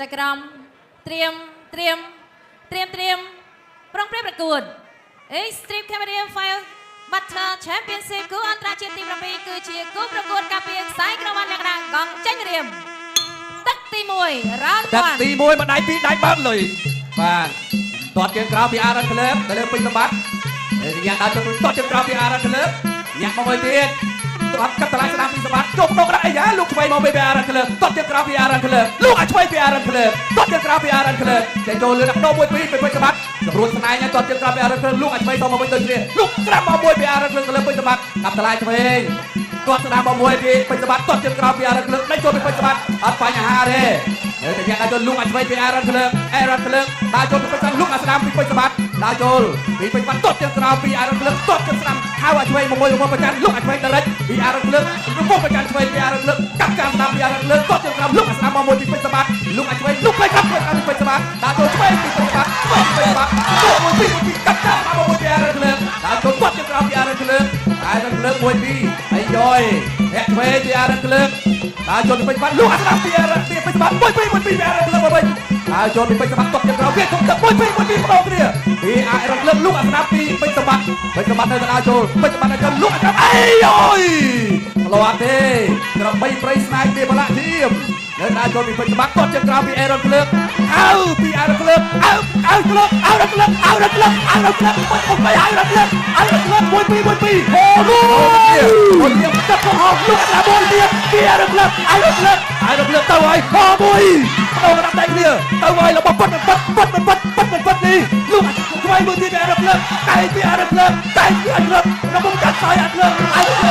តែក្រមត្រៀមប្រងព្រឹត្តប្រកួត Extreme Camera Fire Battle Championship គូអន្តរជាតិទី7គឺជាគូប្រកួតការពារខ្សែក្រវ៉ាត់លក្ខណៈកង់ចេញរៀមទឹកទី1រ៉ានទឹកទី1មកដៃ2ដៃបើកលុយបាទទាត់ជើងក្រោយពីអារ៉ាន់ក្លើបទៅលើពេញសម្បត្តិយ៉ាងដល់ចូលទាត់ជើងក្រោយពីអារ៉ាន់ក្លើបញាក់មកមួយទៀតទាត់កាត់តឡាយស្ដាំពីសម្បត្តិជប់ដកដាក់អីយ៉ាលោកឆ្វេងមកពីអារ៉ាន់ក្លើបទាត់ជើងក្រោយពីអារ៉ាន់ក្លើបលោកឲ្យឆ្វេងពីអារ៉ាន់ក្លើបទាត់ជើងក្រោយពីអារ៉ាន់ក្លើបចេញចូលលឿនដាក់ដោមួយពីរពេញសម្បត្តិស្រួលស្នែងទាត់ជើងក្រោយពីអារ៉ាន់ក្លើបលោកឲ្យឆ្វេងទៅមកវិញដូចគ្នាលោកក្រាបមកមួយពីអារ៉ាន់ក្លើបទៅលើពេញសម្បត្តិកាប់តឡាយឆ្វេងទាត់ស្ដាំមកមួយពីពេញសម្បត្តិទាត់ជើងក្រោយពីអារ៉ាន់ក្លើបដេញចូលពីពេញសម្បត្តិអត់បញ្ហាទេតែយ៉ាងដល់លោកឲ្យឆ្វេងពីអារ៉ាន់ក្លើបដើរចូលពីពេញសម្បត្តិលោកឲ្យស្ដាំពីពេញសម្បត្តិដើរចូលពីពេញសម្បត្តិទាត់ជើងក្រោយពីអារ៉ាន់ក្លើបទាត់ជើងស្ដាំហៅឲ្យឆ្វេងមកមួយប្រចាំលោកឲ្យឆ្វេងដរិចពីអារ៉ាន់ក្លើបមកប្រចាំឆ្វេងពីអារ៉ាន់ក្លើបកាប់ការស្ដាំពីអារ៉ាន់ក្លើបទាត់ជើងក្រោយលោកឲ្យស្ដាំមកមួយពីពេញសម្បត្តិលោកឲ្យឆ្វេងលោកឲ្យកាប់ពីពេញសម្បត្តិដើរចូលឆ្វេងពីពេញសម្បត្តិចូលមួយពីកាប់ការស្ដាំមកមួយពីអារ៉ាន់ក្លើបដើរចូលទាត់ជើងក្រោយពីអារ៉ាន់ក្លើបមួយពីហើយយយអ្នកឆ្វេងពីអារ៉ាន់ក្លើបដើរចូលពីពេញសម្បត្តិលោកឲ្យស្ដាំពីអារ៉ាន់ពីពេញសម្បត្តិមួយពីអារ៉ាន់ក្លើបមកវិញដើរចូលពីពេញសម្បត្តិទាត់ជើងក្រោយវាទុកទឹកមួយពីម្ដងគ្នាពីអារ៉ាន់ក្លើបលោកឲ្យស្ដាំពីពេញសម្បត្តិនៅដើរចូលពេញសម្បត្តិដល់លោកឲ្យស្ដាំអីយយផ្លាត់ទេក្របីប្រៃស្នែកពីបលាក់ធៀមនៅដើរចូលពីពេញសម្បត្តិទាត់ជើងក្រោយពីអារ៉ាន់ក្លើបអើពីអារ៉ាន់ក្លើបអើក្លើបអារ៉ាន់ក្លើបមួយពីអូមួយទៀតទឹកហោលោកអាមួយទៀតពីអារ៉ាន់ក្លើបអារ៉ាន់ក្លើបទៅហើយហោមួយដល់ដាក់ដៃគ្នាទៅហើយរបស់ប៉ាត់នេះលោកឆ្វេងមួយទៀតអារ៉ាន់ក្លើបតែពីអារ៉ាន់ក្លើបរបស់កាត់ខ្សែអារ៉ាន់ក្លើប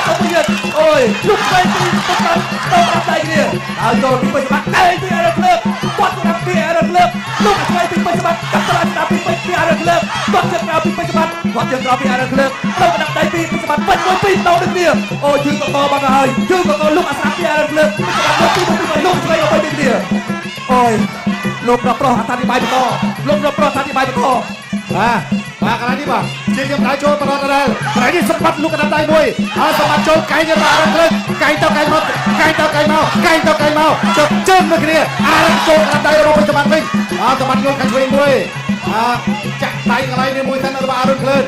ទៅទៀតអូយលោកឆ្វេងពីប៉ាត់ទៅដាក់ដៃគ្នាដល់ចូលពីពេញសម្បត្តិតែពីអារ៉ាន់ក្លើបប៉ាត់ដាក់ពីអារ៉ាន់ក្លើបលោកឆ្វេងពីពេញសម្បត្តិកាត់ដល់ដាក់ពីអារ៉ាន់ក្លើបប៉ាត់ជើងក្រោយពីពេញសម្បត្តិប៉ាត់ជើងក្រោយពីអារ៉ាន់ក្លើបទៅដាក់ដៃពីពេញសម្បត្តិពេញមួយពីដល់ដូចគ្នាអូយជើងកកបាត់ហើយជើងកកលោកអាស្រាប់ពីអារ៉ាន់ក្លើបលោកឆ្វេងឲ្យទៅគ្នាអូយលោកប្រុសអត្ថាធិប្បាយបន្តបាទកន្លែងនេះបាទជាខ្ញុំដើរចូលបន្តដល់កន្លែងនេះសម្បត្តិលោកកណ្ដាលដៃមួយហើយសម្បត្តិចូលកែងទៅអារ៉ាន់ក្លើបកែងទៅកែងមកចុះជើងមួយគ្នាអារ៉ាន់ចូលកណ្ដាលដៃរបស់សម្បត្តិវិញសម្បត្តិយកខាងឆ្វេងមួយចាក់ដៃកន្លែងនេះមួយទៅរបស់អារ៉ាន់ក្លើប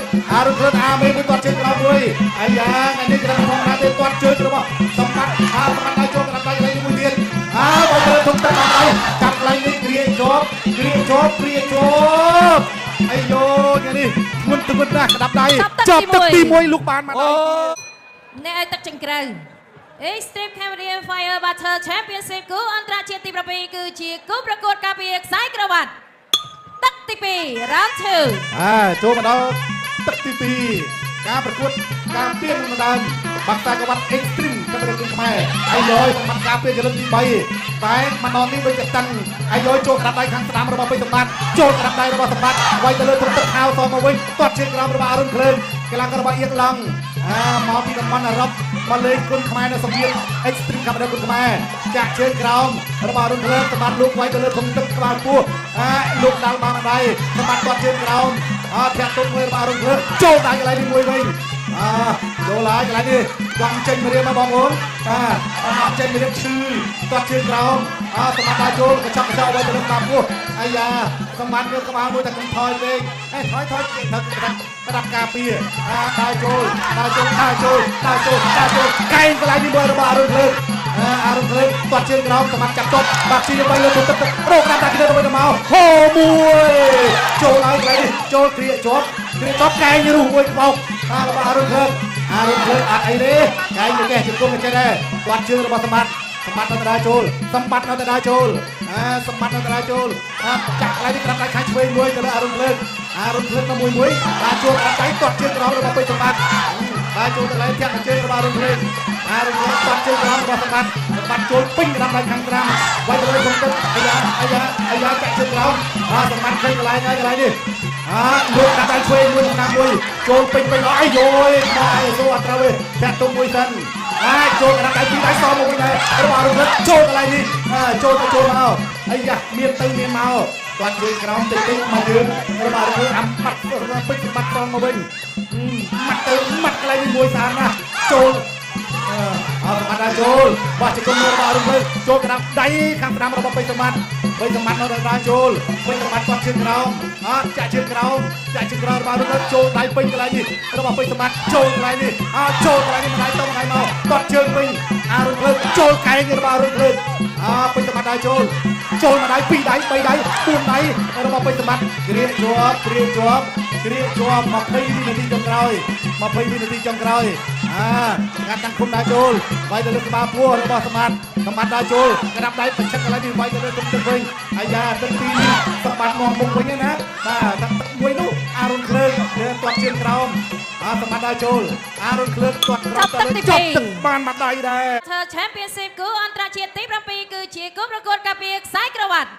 អាមេមួយទាត់ជើងក្រោយមួយអាយ៉ាថ្ងៃនេះក្រុមផងណាទេទាត់ជើងរបស់សម្បត្តិសម្បត្តិដៃចូលកណ្ដាលដៃកន្លែងនេះមួយទៀតបើមើលទុំទឹកដៃកាត់កន្លែងនេះគ្រាជាប់អាយយោថ្ងៃនេះធ្ងន់ណាស់ក្តាប់ដៃចាប់ទឹកទី1លោកបានមកអ្នកឲ្យទឹកចេញក្រៅ Extreme Camera Fire Battle Championship គូអន្តរជាតិទី7គឺជាគូប្រកួតការពារខ្សែក្រវ៉ាត់ទឹកទី2 Round 2ចូលមកដល់ទឹកទី2ការប្រកួតការពារនឹងដើមបាក់ខ្សែក្រវ៉ាត់ Extreme Camera ខ្មែរអាយយសម្បត្តិការពារចលនាទី3តែម្ដងនេះវិញតឹងអាយយចូលក្តាប់ដៃខាងស្ដាំរបស់ពេញសម្បត្តិចូលក្តាប់ដៃរបស់សម្បត្តិវាយទៅលើទឹកខោសមកវិញទាត់ជើងក្រោមរបស់អារុនក្លើនកីឡាកររបស់អៀកឡង់មកពីតំបន់អឺរ៉ុបមកលេងគុណខ្មែរនៅសម្ភារ Extreme Camera គុណខ្មែរចាក់ជើងក្រោមរបស់អារុនក្លើកសម្បត្តិលោកវាយទៅលើធំទឹកក្បាលពោះលោកដាល់បានដៃសម្បត្តិទាត់ជើងក្រោមធាក់ទុកមួយរបស់អារុនក្លើកចូលដៃកន្លែងនេះមួយវិញចូលហើយកន្លែងនេះវងចេញមករៀមមកបងប្អូនចេញមករៀមឈឺទាត់ជើងក្រោមសម្បត្តិដើរចូលកញ្ចក់វាយទៅលើក្បាលពោះអាយ៉ាសម្បត្តិយកក្បាលមួយតែកុំថយពេកថយប្រដាប់ការពារដើរចូលកែងកន្លែងនេះមួយរបស់អារុនក្លើកទាត់ជើងក្រោមសម្បត្តិចាប់ទប់បាក់ជីទៅលើទឹករោគដាក់តាគីទៅវិញមកហូមួយចូលហើយកន្លែងនេះចូលគ្រាជាប់កែងរុះមួយក្បោករបស់អារុនក្លើកអត់អីទេកែងទៅកេះជង្គង់ចេះដែរទាត់ជើងរបស់សម្បត្តិនៅដើរចូលសម្បត្តិនៅដើរចូលចាក់កន្លែងនេះក្រាបដៃខាងឆ្វេងមួយទៅលើអារុនក្លើកទៅមួយដើរចូលក្រាបដៃទាត់ជើងក្រោមរបស់ពេជ្រសម្បត្តិដើរចូលកន្លែងធាក់ជើងរបស់អារុនក្លើកទាត់ជើងក្រោមរបស់សម្បត្តិចូលពេញក្រាបដៃខាងក្រោមវាយទៅលើធំទឹកអាយ៉ាចាក់ជើងក្រោមសម្បត្តិឃើញកន្លែងនេះលោកដាក់ដៃឆ្វេងមួយចូលពេញអីយយមកអីសូអត់ត្រូវទេចាក់ទុំមួយសិនចូលកណ្ដាលដៃពីរដៃសមកវិញដែររបស់អារុនក្លើកចូលកន្លែងនេះចូលមកអាយ៉ាមានទៅមានមកទាត់ជើងក្រោមតិចមកយើងរបស់អារុនក្លើកអាម៉ាត់ពេជ្រសម្បត្តិសងមកវិញម៉ាត់កន្លែងនេះមួយស្អាតណាស់ចូល เอาสมัติได้โจลว่าจะกงมารุ่งเลยโจลกระดับได้ข้างสนามเราไปสมัติเราได้โจลไปสมัติก่อนเชิงเราจะเชิงเรามารุ่งเลยโจลได้ไปอะไรนี่เราไปสมัติโจลอะไรนี่โจลอะไรนี่มันได้ต้องไงมาก่อนเชิงไปรุ่งเลยโจลไก่เงี้ยมารุ่งเลยไปสมัติได้โจลมาได้ปีได้ไปได้ปูนได้เราไปสมัติเรียกจวบมาเพย์วินาทีจงกรอยงานตั้งคุมได้โจลไว้จะเลือกมาพัวเราบอกสมัติได้โจลกระดับได้เป็นเช็คอะไรดีไว้จะเลือกตุ้มเต็งไอ้ยาตั้งปีสมัติมองมุมไว้เนี่ยนะตั้งมวยนู้รุ่งเคลื่อนเดินตัวเชียงกราวสมัติได้โจลรุ่งเคลื่อนตัวกราวจบตึกบ้านมาได้เธอแชมเปี้ยนชิพกูอันตรជាតិទី7គឺជាគូប្រកួតការពារខ្សែក្រវ៉ាត់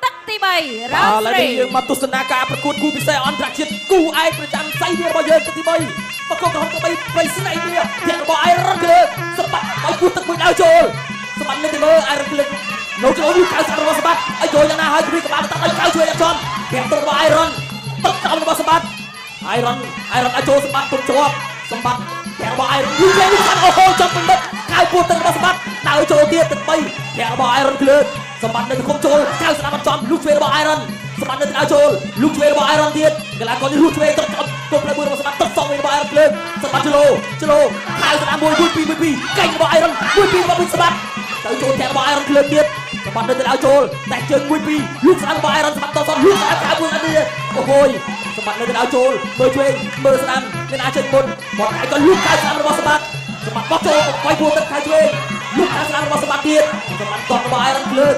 ទឹកទី3រ៉ាវស្រីយើងមកទស្សនាការប្រកួតគូពិសេសអន្តរជាតិគូឯកប្រចាំសៃវារបស់យើងទឹកទី3ប្រកបក្រុមក្បី3ស្នៃវាធាក់របស់អៃរ៉ុនក្លើសម្បត្តិឲ្យគូទឹកមួយដៅចូលសម្បត្តិនៅទីមើលអៃរ៉ុនក្លើនៅចូលយូរកៅសាររបស់សម្បត្តិឲ្យចូលយ៉ាងណាហើយគ្រីក្បាលតាក់ឲ្យកៅជួយយ៉ាងចំធាក់ទៅរបស់អៃរ៉ុនទឹកតាមរបស់សម្បត្តិអៃរ៉ុនឲ្យចូលសម្បត្តិទុកជាប់សម្បត្តិធាក់របស់អៃរ៉ុនយូរយ៉ាងអូហូចាប់ពេញទឹកកៅពួតទឹករបស់សម្បត្តិដៅចូលទៀតទឹក3ធាក់របស់អៃរ៉ុនក្លើសម្បត្តិនៅក្នុងចូលកៅស្ដាប់អត់ចំលូកឆ្វេងរបស់អៃរ៉ុនសម្បត្តិនៅដៅចូលលូកឆ្វេងរបស់អៃរ៉ុនទៀតកីឡាករនេះលូកឆ្វេងទៅគប់ផ្លូវមួយរបស់សម្បត្តិទឹកសងវិញរបស់អៃរ៉ុនក្លើសម្បត្តិជឡូកៅស្ដាប់1 2 កែងរបស់អៃរ៉ុន1 2របស់សម្បត្តិទៅចូលធាក់របស់អៃរ៉ុនក្លើទៀតសម្បត្តិនៅដៅចូលតែជើង1 2លូកស្ដាប់របស់អៃរ៉ុនសម្បត្តិតសលូកស្ដាប់កៅមួយទៀតអូហូយសម្បត្តិនៅដៅចូលមើលឆ្វេងមើលស្ដាំមានអាចជិតមុនបត់ឯក៏លូកកៅស្ដាប់របស់សម្បត្តិបោះចូលវាយពួរទឹកខែឆ្វេងលូកកៅស្ដាប់របស់សម្បត្តិទៀតសម្បត្តិតរបស់អៃរ៉ុនក្លើត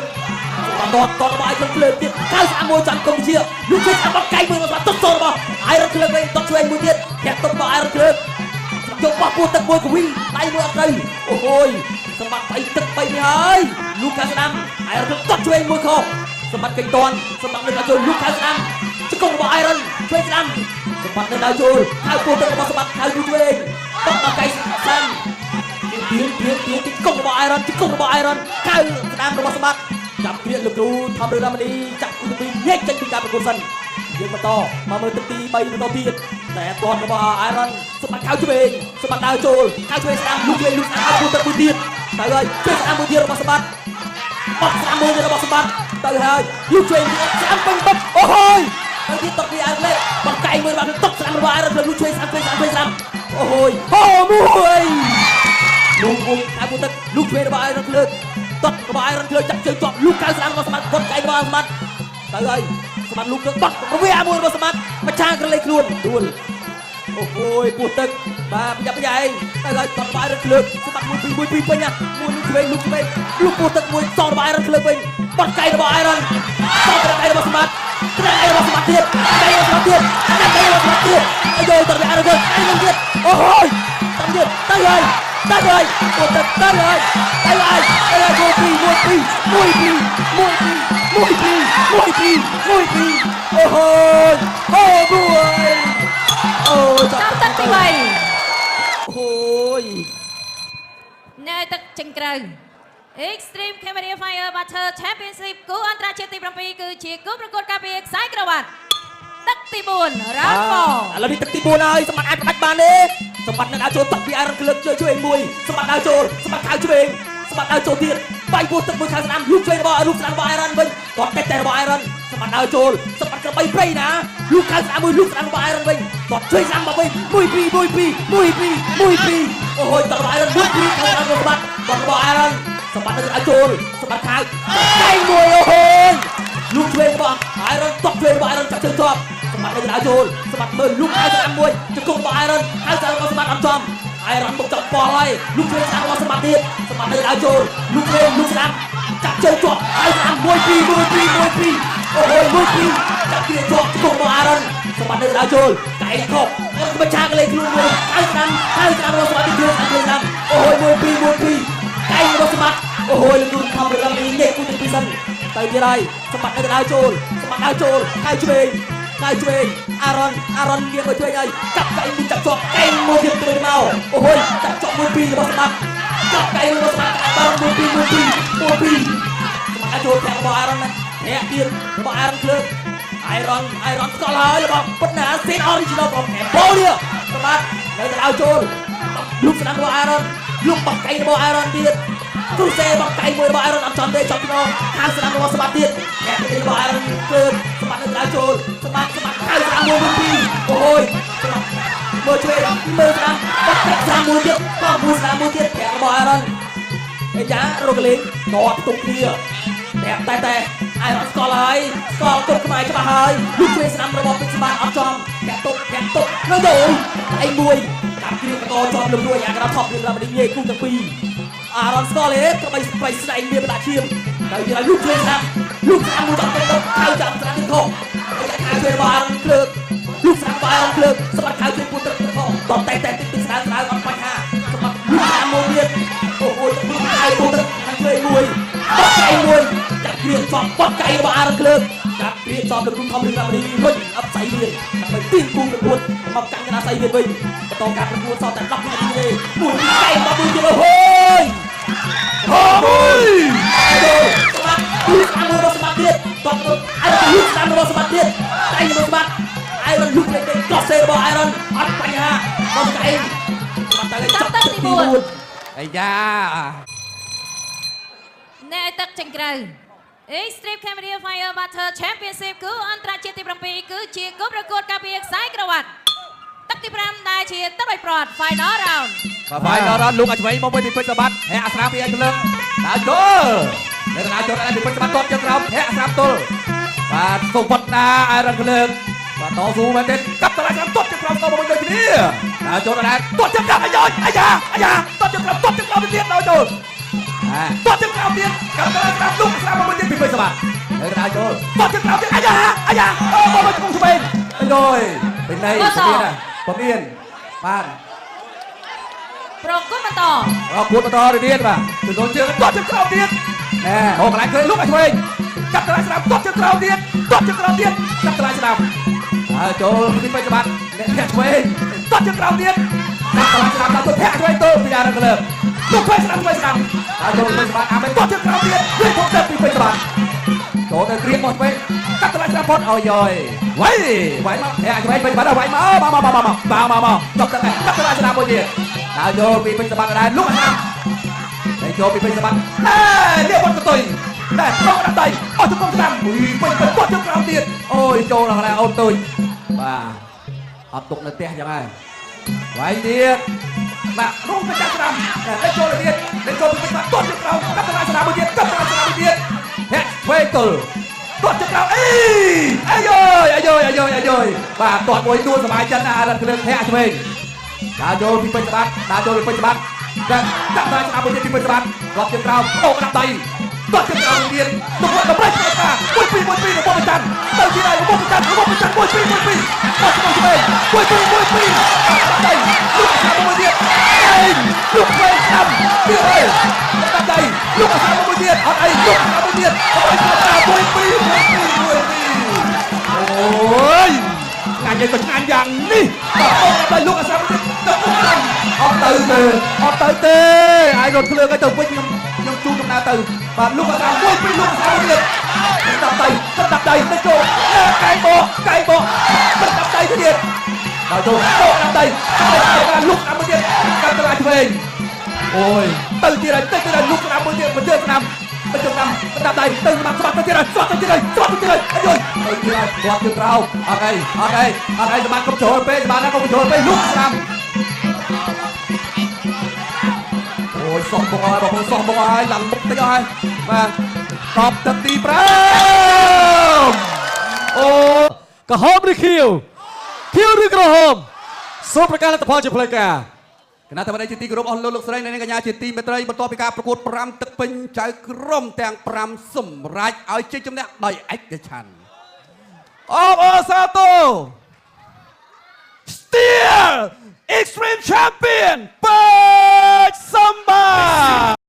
របស់អៃរ៉ុនក្លើទៀតកៅស្ដាប់មួយចាំកម្ពុជាលូកជួយស្ដាប់បត់កែងមួយរបស់ទឹកចូលរបស់អៃរ៉ុនក្លើវិញតឆ្វេងមួយទៀតធាក់ទឹករបស់អៃរ៉ុនក្លើយកបោះពួរទឹកមួយកវីដៃមួយអត់ត្រូវអូហូយសម្បត្តិ3ទឹក3នេះហើយលូកកៅស្ដាប់អៃរ៉ុនក្លើតឆ្វេងមួយខុសសម្បត្តិកេងតន់សម្បត្តិនៅចូលលូកកៅស្ដាប់ជង្គង់របស់អៃរ៉ុនឆ្វេងស្ដាំសម្បត្តិនៅដៅចូលហៅពួរទឹករបស់សម្បត្តិហៅយូរឆ្វេងតបមកកែងស្ដាំទៀងជង្គង់របស់អៃរ៉ុនកៅស្ដាំរបស់សម្បត្តិចាប់គ្រាលោកគ្រូធម្មរមនីចាក់គូទី2ញែកចេញពីការប្រកួតសិនយើងបន្តមកមើលទឹកទី3បន្តទៀតតែតនរបស់អៃរ៉ុនសម្បត្តិកៅឆ្វេងសម្បត្តិដៅចូលកៅឆ្វេងស្ដាំលូកឆ្វេងស្ដាំគូទឹកមួយទៀតទៅហើយជួយស្ដាំមួយទៀតរបស់សម្បត្តិបត់ស្ដាំមួយទៀតរបស់សម្បត្តិទៅហើយលូកឆ្វេងស្ដាំពេញទឹកអូហូយទៅទៀតតបពីអៃរ៉ុនលេបត់កែងមួយរបស់ទឹកស្ដាំរបស់អៃរ៉ុនលូកឆ្វេងស្ដាំអូហូយហូមួយលូកតែគូទឹកលូកឆ្វេងរបស់អៃរ៉ុនលើកតត់របស់អៃរ៉ុនលើកចាក់ជើងជាប់លូកកៅស្ដាំរបស់សម្បត្តិបត់កែងរបស់សម្បត្តិទៅហើយសម្បត្តិលូកលើកបត់វាមួយរបស់សម្បត្តិម្ចាស់ក្រឡេកខ្លួនដួលអូអូយពោះទឹកបាទប្រយ័ត្នទៅហើយតត់របស់អៃរ៉ុនលើកសម្បត្តិ1 2ពេញណាមួយលូកឆ្វេងលូកពោះទឹកមួយសងរបស់អៃរ៉ុនលើកវិញបត់កែងរបស់អៃរ៉ុនសងកែងរបស់សម្បត្តិកែងរបស់សម្បត្តិទៀតកែងរបស់សម្បត្តិទៀតអាយយកតរវាអៃរ៉ុនលើកកែងទៀតអូយតាមទៀតទៅហើយពោះទឹកទៅហើយមួយពីអូហូយអូមួយអូចាប់ទឹកទី3អូយណែទឹកចេញក្រៅ Extreme Camera Fire Battle Championship គូអន្តរជាតិទី7គឺជាគូប្រកួតការពារខ្សែក្រវ៉ាត់ទឹកទី4 Round 4ឥឡូវនេះទឹកទី4ហើយសម្បត្តិអាចផ្ដាច់បានទេសម្បត្តិនៅដៅចូលទឹកពីអៃរ៉ុនក្លើជួយមួយសម្បត្តិដៅចូលសម្បត្តិខៅឆ្វេងសម្បត្តិដៅចូលទៀតបាយពោះទឹកមួយខាងស្ដាំលូកឆ្វេងរបស់លូកស្ដាំរបស់អៃរ៉ុនវិញគាត់តែរបស់អៃរ៉ុនសម្បត្តិដៅចូលសម្បត្តិក្របីព្រៃណាលូកខាងស្ដាំមួយលូកស្ដាំរបស់អៃរ៉ុនវិញគាត់ជួយស្ដាំមកវិញ1 2អូហូយតរបស់អៃរ៉ុន1 2ខាងស្ដាំរបស់សម្បត្តិរបស់អៃរ៉ុនសម្បត្តិដៅចូលសម្បត្តិខៅដៃមួយអូហូយលូកឆ្វេងរបស់អៃរ៉ុនតឆ្វេងរបស់អៃរ៉ុនចាក់ជើងជាប់សម្បត្តិនៅដៅចូលសម្បត្តិមើលលូកខៅស្ដាំមួយជង្គង់របស់អៃរ៉ុនខៅស្ដាំរបស់សម្បត្តិអត់ចំអៃរ៉ុនបុកចាប់បោះហើយលូកឆ្វេងស្ដាំរបស់សម្បត្តិទៀតសម្បត្តិនៅដៅចូលលូកឆ្វេងលូកស្ដាំចាក់ជើងជាប់អៃស្ដាំ1 2អូហូយ1 2ចាក់គ្រាជាប់ជង្គង់របស់អៃរ៉ុនសម្បត្តិនៅដៅចូលកែងខុសអត់បញ្ឆាកលេខខ្លួនមួយអៃស្ដាំរបស់សម្បត្តិទៀតគ្រាស្ដាំអូហូយ1 2កែងរបស់សម្បត្តិអូហូយលោកគ្រូខំរំលីញែកគូទី2សិនទៅទៀតហើយសម្បត្តិនៅដៅចូលខៅឆ្វេងអារ៉ុនវាមកជួយហើយកាប់កែងមួយចាប់ជាប់កែងមួយទៀតទៅមកអូហូយចាប់ជាប់1 2របស់សម្បត្តិកាប់កែងរបស់សម្បត្តិបាល់1 2សម្បត្តិចូលធាក់របស់អារ៉ុនណាធាក់ទៀតរបស់អារ៉ុនភ្លើកអៃរ៉ុនស្គាល់ហើយរបស់ពុតណាសេន original របស់កែបូនេះសម្បត្តិនៅដៅចូលលូកស្ដាំរបស់អារ៉ុន លោកបកកៃរបស់អេរ៉ុនទៀតគ្រូសេបកកៃមួយរបស់អេរ៉ុនអត់ចំទេចប់ក្នុងខាងស្ដាំរបស់សម្បត្តិទៀតអ្នកទីរបស់អេរ៉ុនគឺសម្បត្តិនៅក្រៅចូលសម្បត្តិខៅស្ដាំមួយពីអូយមើលជួយមើលស្ដាំបកស្ដាំមួយទៀតក៏មួយស្ដាំមួយទៀតអ្នករបស់អេរ៉ុនឯចារកលេងដកទុកគ្នាតែអេរ៉ុនស្គាល់ហើយស្គាល់គុំខ្មែរច្បាស់ហើយលោកជួយស្ដាំរបស់ពេជ្រសម្បត្តិអត់ចំអ្នកទុកនៅទៅឯមួយតាមគ្រឿងកតជាប់លំរួយអាក្រាថប់រឿងរ៉ាវនេះងាយគូទាំងពីរអារ៉ុនស្គាល់ទេក៏បីស្បៃស្ដែងមានបដាឈាមតែនិយាយលោកជួយស្ដាំមួយចាប់ទៅខៅចាំស្ដាំទីខុសតែខៅជួយរបស់អារ៉ុនភ្លើកលោកស្ដាំរបស់អារ៉ុនភ្លើកសម្បត្តិខៅជួយពុទ្ធទឹកខុសតតែតិចស្ដាំអត់បញ្ហាសម្បត្តិលោកស្ដាំមួយទៀតអូយទឹកខៅពុទ្ធទឹកខាងជួយមួយបកកៃមួយចាក់គ្រឿងចំបកកៃរបស់អារ៉ុនភ្លើកចាប់គ្រឿងចំលើគុំធំរឿងរ៉ាវនេះវិញអត់ស្អីទៀតដើម្បីទីគូប្រកួតមកកាន់កណ្ដាលស្អីទៀតវិញបន្តការប្រកួតសតតែ10នាទីទេមួយកៃមកមួយទៀតអូយសម្បត្តិលោកស្ដាំរបស់សម្បត្តិទៀតតបទៅអេរ៉ុនលោកស្ដាំរបស់សម្បត្តិទៀតដៃរបស់សម្បត្តិអេរ៉ុនលោកលេងកោះសេរបស់អេរ៉ុនអត់បញ្ហាមកកៃសម្បត្តិទៅចាប់ទី4អាយ៉ាណែទឹកចេញក្រៅ Extreme Cambodia Fire Battle Championship គឺអន្តរជាតិទី7គឺជាគូប្រកួតការពារខ្សែក្រវ៉ាត់ទឹកទី5ដែលជាទឹកបីប្រត់ Final Round Final Round លោកអាចឆ្វេងមកមួយពីពេជ្រសម្បត្តិហែអាស្រាពីឯកលឹងដើរចូលនៅដើរចូលឯពីពេជ្រសម្បត្តិទាត់ជើងក្រោមហែអាស្រាទល់បាទសុវត្តណាអេរ៉ុនកលឹងបាទតស៊ូមែនទេកាប់តឡាស្រាទាត់ជើងក្រោមទៅមួយដូចគ្នាដើរចូលដែរទាត់ជើងក្រោមអាយ៉ាទាត់ជើងក្រោមទៀតដើរចូលទាត់ជើងក្រោមទៀតកាប់តឡាស្រាលោកស្រាមកមួយទៀតពីពេជ្រសម្បត្តិនៅដើរចូលទាត់ជើងក្រោមទៀតអាយ៉ាអូមកឆ្វេងឆ្វេងអញយពេញណៃពមៀនបាទ ប្រកួតបន្តទៅទៀតបាទជំនុំជើងទាត់ជើងក្រោមទៀតណែមកកន្លែងឃើញលោកឲ្យឆ្វេងចាប់តឡាស្ដាំទាត់ជើងក្រោមទៀតចាប់តឡាស្ដាំហើយចូលពីពេជ្រសម្បត្តិអ្នកឆ្វេងទាត់ជើងក្រោមទៀតចាប់តឡាស្ដាំដល់ទៅធាក់ឆ្វេងទៅពីអារ៉ុនកលឹងលោកឆ្វេងស្ដាំហើយចូលពីពេជ្រសម្បត្តិអាមិនទាត់ជើងក្រោមទៀតវាធំទៅពីពេជ្រសម្បត្តិចូលទៅគ្រៀងមកឆ្វេងចាប់តឡាស្ដាំផុតអើយវាយមកធាក់ឆ្វេងពេជ្រសម្បត្តិវាយមកចាប់តឡាស្ដាំមួយទៀតដើរចូលពីពេជ្រសម្បត្តិដែរលោកអាណាតែចូលពីពេជ្រសម្បត្តិនេះបត់កតុយតែប្រកដាក់ដៃអត់ទៅកុំស្ដាំពេជ្រគាត់ជើងក្រោមទៀតអូយចូលដល់កន្លែងអូនទុយបាទអត់ទុកនៅផ្ទះចឹងហើយវាយទៀតបាទរងទៅចាក់ស្ដាំតែចូលទៀតតែចូលពីពេជ្រសម្បត្តិគាត់ជើងក្រោមកាត់ទៅស្ដាំមួយទៀតហែកឆ្វេងទល់គាត់ជើងក្រោមអាយបាទទាត់មួយទួលសบายចិត្តណារត់គ្រឿងធាក់ឆ្វេងដើរចូលពីពេជ្រសម្បត្តិដាក់តាមស្ដាប់មួយទៀតពីពេជ្រសម្បត្តិរត់ជើងក្រោមអូដាក់ដៃទាត់ជើងក្រោមទៀតទៅគាត់តម្រេចទៅការមួយពីរបស់ប្រចាំទៅទីហើយរបស់ប្រចាំមួយពីគាត់ឆ្វេងមួយពីដៃលោកស្ដាំមួយទៀតលោកឆ្វេងស្ដាំទៀតហើយដាក់ដៃលោកស្ដាំមួយទៀតអត់អីលោកស្ដាំមួយទៀតមួយពីអូយងាយទៅឆ្ងាញ់យ៉ាងនេះតែលោកអាសាមទៀតអត់ទៅទេអាយរត់ភ្លើងឲ្យទៅវិញខ្ញុំជួបដំណើរទៅបាទលោកអាសាមួយពីលោកអាសាទៀតដាក់ដៃទៅចូលកែបោដាក់ដៃទៅទៀតដល់ចូលដាក់ដៃលោកអាមួយទៀតកាត់ទៅឆ្វេងអូយទៅទៀតហើយលោកអាមួយទៀតបញ្ជើស្ដាំដាក់ដៃទៅស្បាត់ទៅទៀតហើយអាយទៅទៀតហើយគាត់ជើងក្រោមអត់អីសម្បត្តិកុំចូលពេកសម្បត្តិណាកុំចូលពេកលោកស្ដាំអូយសោះបងអើយបងសោះបងអើយឡើងមុខតិចអើយបាទតបទឹកទី5អូក្រហមឬខៀវឬក្រហមសូមប្រកាសលទ្ធផលជាផ្លូវការគណៈតបដីជាទីគោរពអស់លោកស្រីនិងកញ្ញាជាទីមេត្រីបន្ទាប់ពីការប្រកួត5ទឹកពេញចៅក្រុមទាំង5សម្រេចឲ្យជ័យជំនះដោយឯកច្ឆន្ទអូសាទរ Still Extreme Champion ពេជ្រសម្បត្តិ